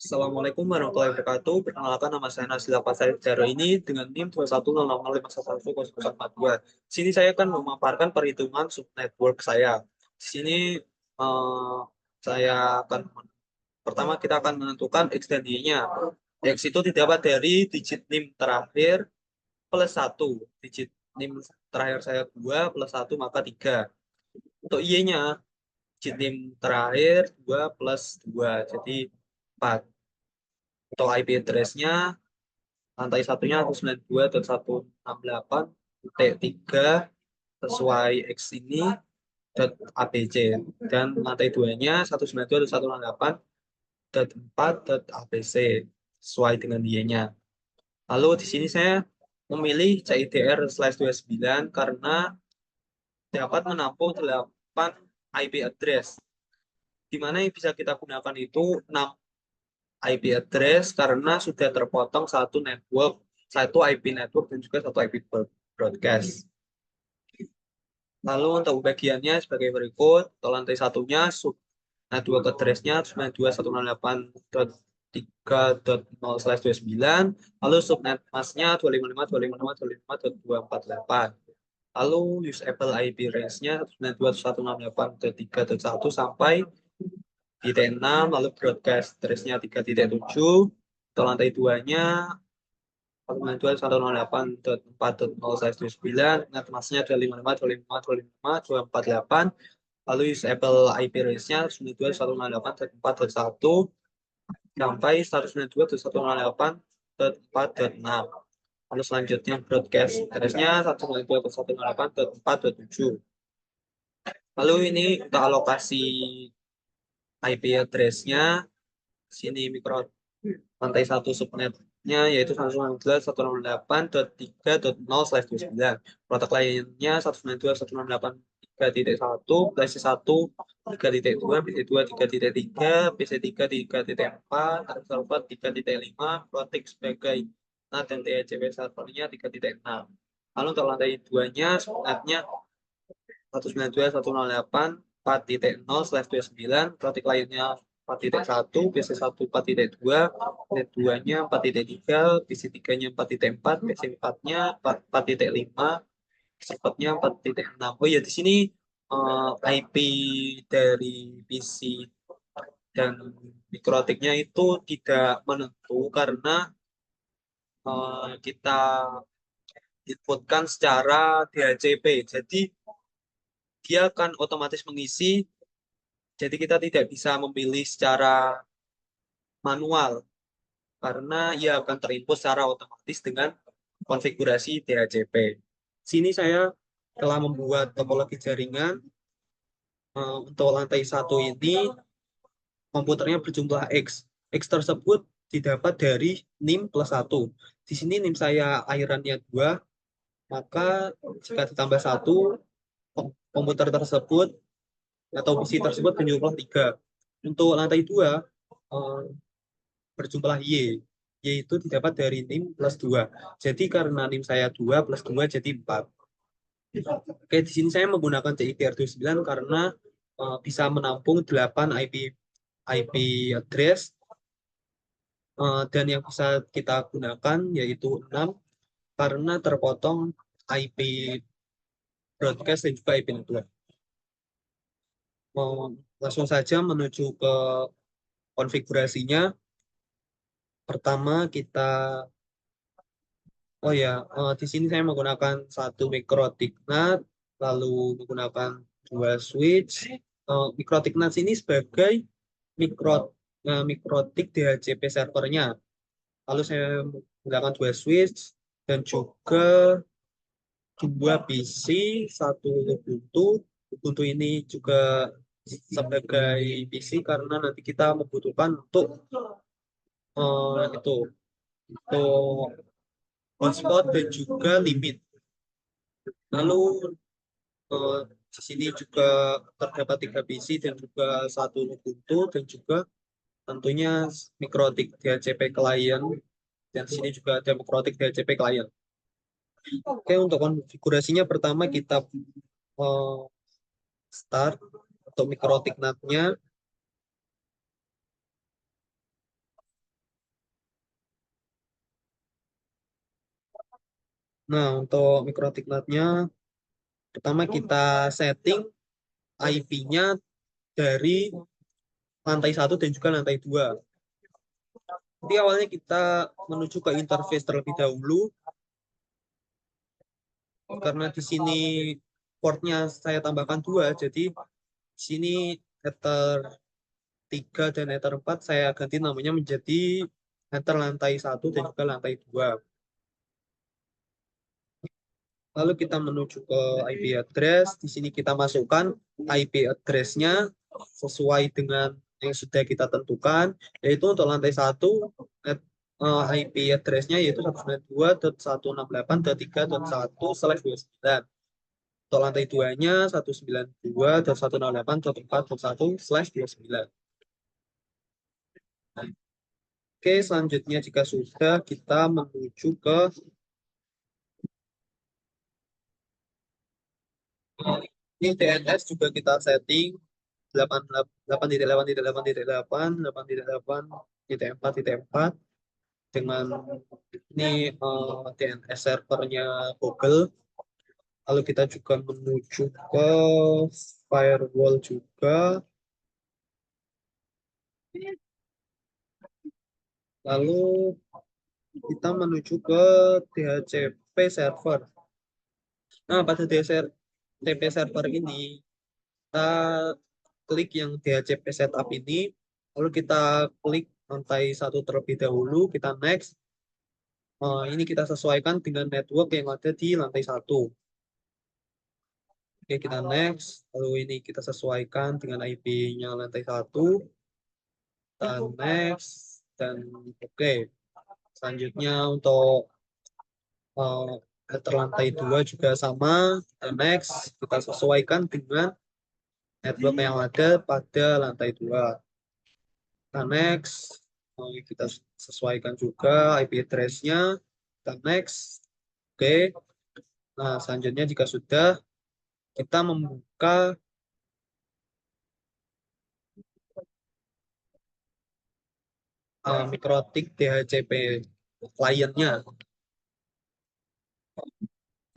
Assalamualaikum warahmatullahi wabarakatuh. Perkenalkan nama saya Nasila Pasari Jaro ini dengan NIM 21065110042. Di sini saya akan memaparkan perhitungan subnetwork saya. Di sini eh, saya akan pertama kita akan menentukan ekstensinya. X itu didapat dari digit NIM terakhir plus satu. Digit NIM terakhir saya 2 plus satu maka 3. Untuk Y-nya digit NIM terakhir 2 plus 2 jadi 4. Untuk IP address-nya lantai satunya 192.168.3 sesuai X ini .abc dan lantai duanya 192.168.4.abc sesuai dengan Y-nya. Lalu di sini saya memilih CIDR/29 karena dapat menampung 8 IP address. Di mana yang bisa kita gunakan itu 6 IP address karena sudah terpotong satu network, satu IP network dan juga satu IP broadcast. Lalu untuk bagiannya sebagai berikut, untuk lantai satunya sub network address-nya 92.168.3.0/29, lalu subnet mask-nya 255.255.255.248. Lalu usable IP range-nya 92.168.3.1 sampai titik 6, lalu broadcast address-nya 3.7, untuk lantai 2-nya 192.168.4.0/29, net mask-nya 255.255.255.248, lalu usable IP range-nya 192.168.4.1 sampai 192.168.4.6. Lalu selanjutnya broadcast address-nya 192.168.4.7. Lalu ini untuk alokasi IP address-nya, sini mikro lantai satu subnetnya yaitu 192.168.3.0/29. Protokol lainnya 192.168.3.1, PC1 3.2, PC2 3.3, PC3 3.4, server 3.5, Protik sebagai NAT dan DHCP servernya 3.6. Lalu untuk lantai 2-nya subnetnya 192.168.4.0/29, protik lainnya 4.1, PC1 4.2, PC2-nya 4.3, PC3-nya 4.4, PC4-nya 4.5, servernya 4.6. Oh ya, di sini IP dari PC dan mikrotiknya itu tidak menentu karena kita inputkan secara DHCP. Jadi dia akan otomatis mengisi. Jadi kita tidak bisa memilih secara manual karena ia akan terinput secara otomatis dengan konfigurasi DHCP. Sini saya telah membuat topologi jaringan. Untuk lantai satu ini komputernya berjumlah X. X tersebut didapat dari NIM plus 1. Di sini NIM saya airannya 2, maka jika ditambah 1, komputer tersebut atau PC tersebut berjumlah 3. Untuk lantai 2, berjumlah Y. Y itu didapat dari NIM plus 2. Jadi karena NIM saya 2 plus 2 jadi 4. Oke, di sini saya menggunakan CIDR29 karena bisa menampung 8 IP address dan yang bisa kita gunakan yaitu 6 karena terpotong IP broadcast dan juga IP network. Langsung saja menuju ke konfigurasinya. Pertama kita di sini saya menggunakan satu mikrotik NAT, lalu menggunakan dua switch. Mikrotik NAT ini sebagai mikro mikrotik DHCP servernya. Lalu saya menggunakan dua switch dan juga dua PC, satu Ubuntu. Ubuntu ini juga sebagai PC karena nanti kita membutuhkan untuk untuk hotspot dan juga limit. Lalu di sini juga terdapat 3 PC dan juga satu Ubuntu dan juga tentunya mikrotik DHCP client dan di sini juga ada mikrotik DHCP client. Oke, untuk konfigurasinya pertama kita start untuk mikrotik NAT-nya. Nah, untuk mikrotiknotnya, pertama kita setting IP-nya dari lantai satu dan juga lantai dua. Jadi awalnya kita menuju ke interface terlebih dahulu, karena di sini portnya saya tambahkan dua, jadi di sini Ether 3 dan Ether 4 saya ganti namanya menjadi Ether lantai satu dan juga lantai dua. Lalu kita menuju ke IP address. Di sini kita masukkan IP address-nya sesuai dengan yang sudah kita tentukan, yaitu untuk lantai satu IP address-nya yaitu 192.168.3.1/29. Untuk lantai 2-nya 192.108.4.1/29. Oke, selanjutnya jika sudah, kita menuju ke ini DNS juga kita setting 8.8.8.8.8.4.4 dengan ini DNS servernya Google. Lalu kita juga menuju ke firewall juga. Lalu kita menuju ke DHCP server. Nah, pada DHCP server ini, kita klik yang DHCP setup ini, lalu kita klik lantai satu terlebih dahulu, kita next. Ini kita sesuaikan dengan network yang ada di lantai satu. Oke, kita next. Lalu ini kita sesuaikan dengan IP-nya lantai satu. Dan next. Dan oke. Selanjutnya untuk lantai dua juga sama. Dan next. Kita sesuaikan dengan network yang ada pada lantai dua. Kita next. Kita sesuaikan juga IP address-nya. Kita next. Oke. Nah, selanjutnya jika sudah, kita membuka Mikrotik DHCP kliennya.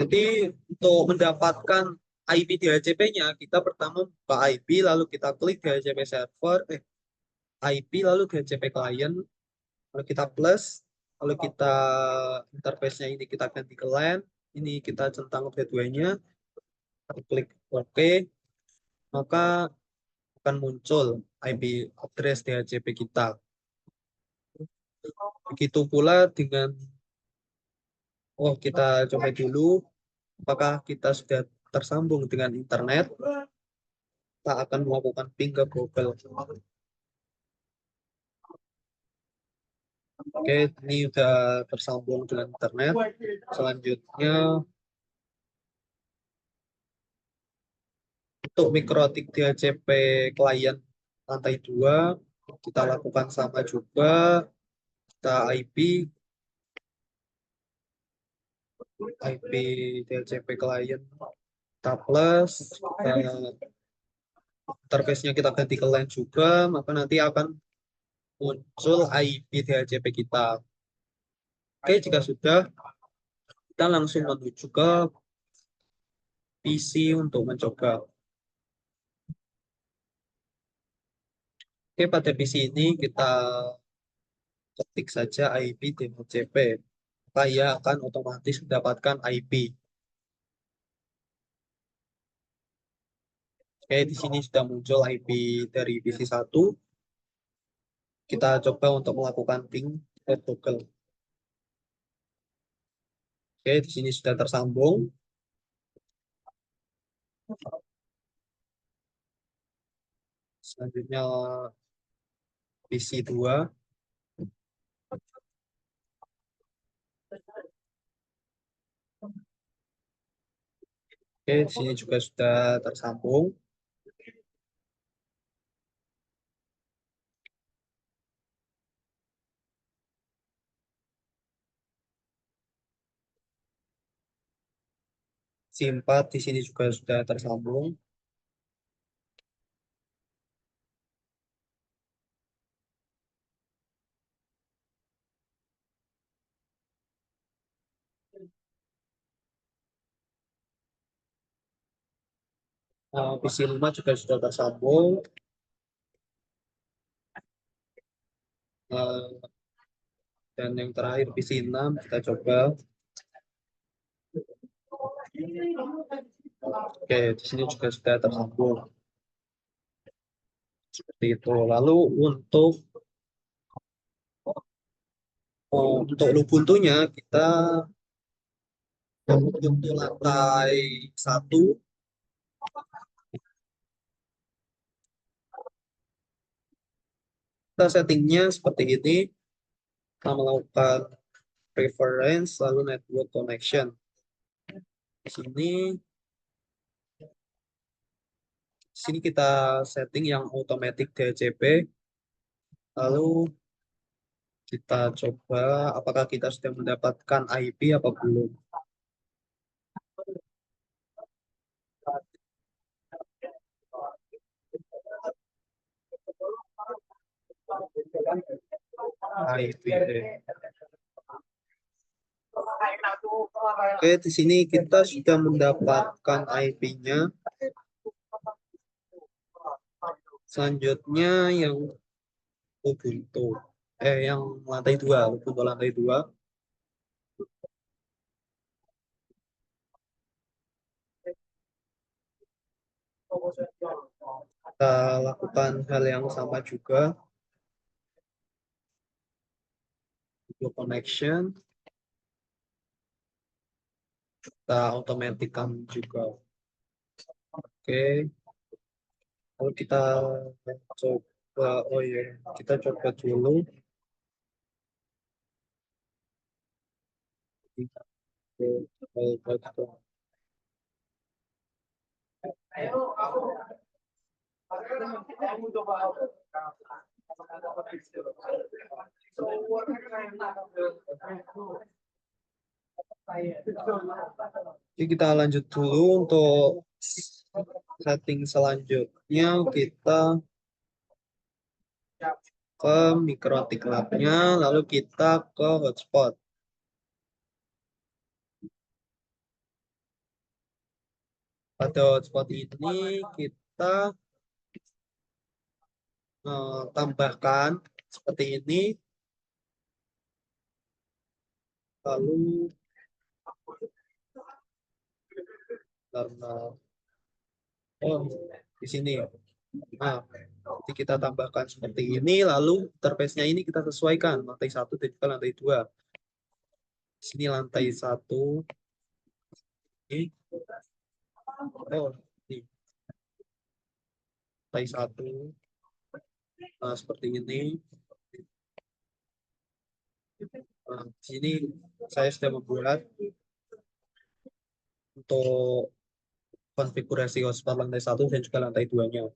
Jadi untuk mendapatkan IP DHCP-nya, kita pertama buka IP, lalu kita klik DHCP server, IP, lalu DHCP client, lalu kita plus, lalu kita interface-nya ini kita ganti ke LAN, ini kita centang kedua-duanya, klik OK, maka akan muncul IP address DHCP kita. Begitu pula dengan, kita coba dulu apakah kita sudah tersambung dengan internet. Kita akan melakukan ping ke Google. Oke, ini sudah tersambung dengan internet. Selanjutnya, untuk mikrotik DHCP klien lantai 2, kita lakukan sama juga. Kita IP DHCP klien, kita plus, interface-nya kita ganti ke LAN juga, maka nanti akan muncul IP DHCP kita. Oke, jika sudah, kita langsung menuju ke PC untuk mencoba. Oke, pada PC ini kita ketik saja IP DHCP. Maka ia akan otomatis mendapatkan IP. Oke, di sini sudah muncul IP dari PC 1. Kita coba untuk melakukan ping ke Google. Oke, di sini sudah tersambung. Selanjutnya PC 2. Oke, di sini juga sudah tersambung. C4 di sini juga sudah tersambung. PC 5 juga sudah tersambung. Eh, dan yang terakhir PC 6 kita coba. Oke, di sini juga sudah tersambung seperti itu. Lalu untuk Ubuntu-nya kita untuk lantai 1 kita settingnya seperti ini. Kita melakukan preference lalu network connection. Di sini kita setting yang automatic DHCP. Lalu kita coba apakah kita sudah mendapatkan IP apa belum. IP. Oke, di sini kita sudah mendapatkan IP-nya. Selanjutnya yang Ubuntu. Yang lantai 2, Ubuntu lantai 2. Kita lakukan hal yang sama juga. Video connection. Kita otomatiskan juga. Oke. Lalu kita coba, oh iya, kita coba dulu. Jadi kita lanjut dulu untuk setting selanjutnya. Kita ke mikrotik labnya, lalu kita ke hotspot. Pada hotspot ini kita tambahkan seperti ini, lalu karena di sini. Nah, jadi kita tambahkan seperti ini, lalu interface-nya ini kita sesuaikan lantai 1 dan juga lantai 2. Di sini lantai 1 ini, ini lantai 1. Nah, seperti ini. Nah, di sini saya sudah membuat untuk konfigurasi hotspot lantai 1 dan juga lantai 2-nya.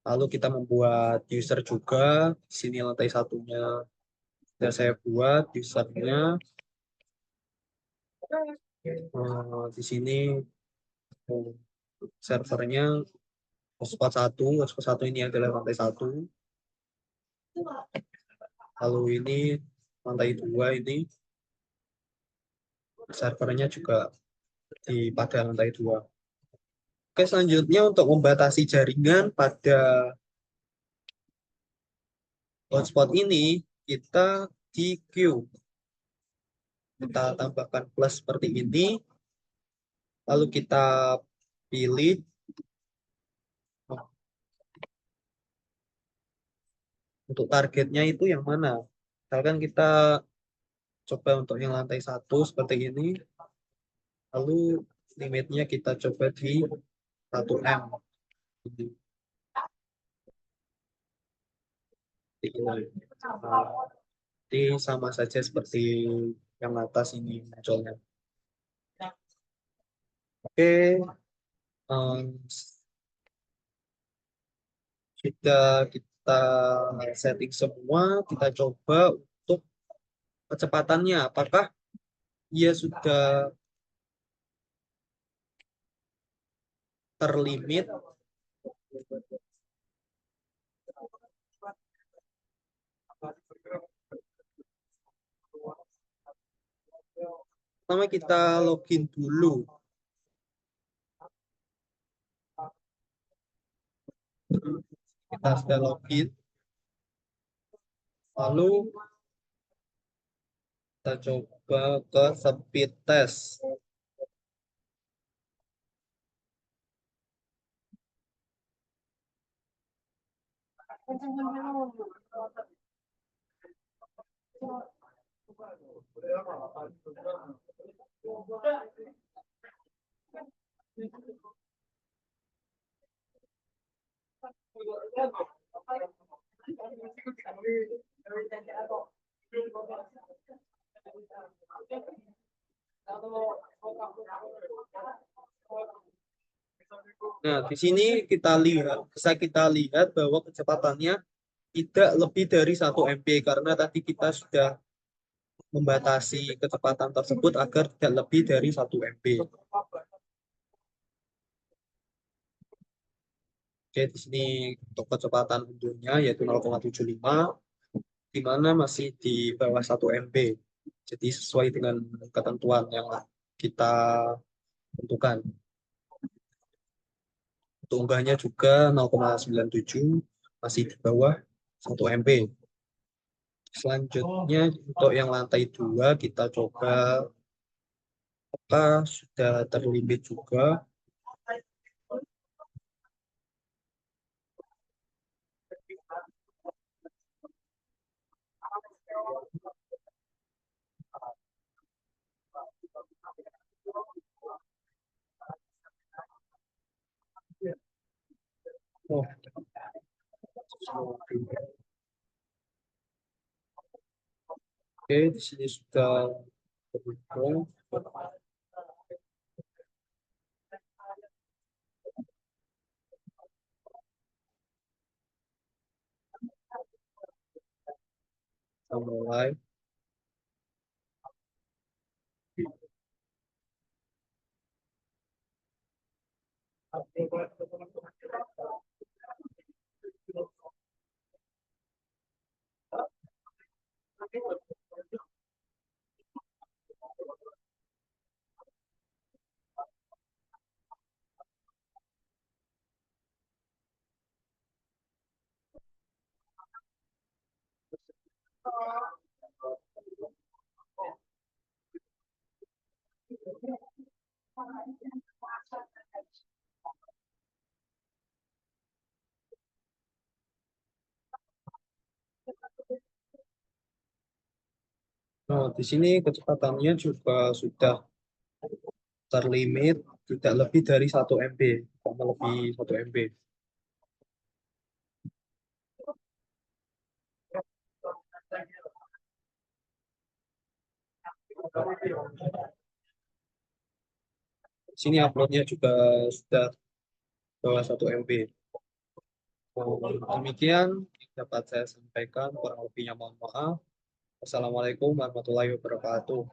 Lalu kita membuat user juga. Di sini lantai 1-nya sudah saya buat usernya. Di sini servernya hotspot 1 ini adalah lantai 1. Lalu ini lantai 2 ini servernya juga pada lantai 2. Oke, selanjutnya untuk membatasi jaringan pada hotspot ini kita di queue. Kita tambahkan plus seperti ini. Lalu kita pilih untuk targetnya itu yang mana. Misalkan kita coba untuk yang lantai 1 seperti ini. Lalu limitnya kita coba di 1M. Jadi sama saja seperti yang atas ini munculnya. Oke, sudah kita setting semua. Kita coba untuk kecepatannya. Apakah ia sudah terlimit? Pertama kita login dulu. kita sudah login, lalu kita coba ke speed test. Nah, di sini bisa kita lihat bahwa kecepatannya tidak lebih dari 1 MB karena tadi kita sudah membatasi kecepatan tersebut agar tidak lebih dari 1 MB. Oke, di sini untuk kecepatan unduhnya yaitu 0,75, di mana masih di bawah 1 MB. Jadi sesuai dengan ketentuan yang kita tentukan. Untuk unggahnya juga 0,97, masih di bawah 1 MB. Selanjutnya untuk yang lantai 2 kita coba apakah sudah terlimit juga. Oh, oke, di sini sudah terhubung. Kita mulai. Nah, di sini kecepatannya juga sudah terlimit tidak lebih dari 1 MB, tidak lebih 1 MB. Di sini uploadnya juga sudah bawah 1 MB. Demikian yang dapat saya sampaikan, kurang lebihnya mohon maaf. Wassalamualaikum warahmatullahi wabarakatuh.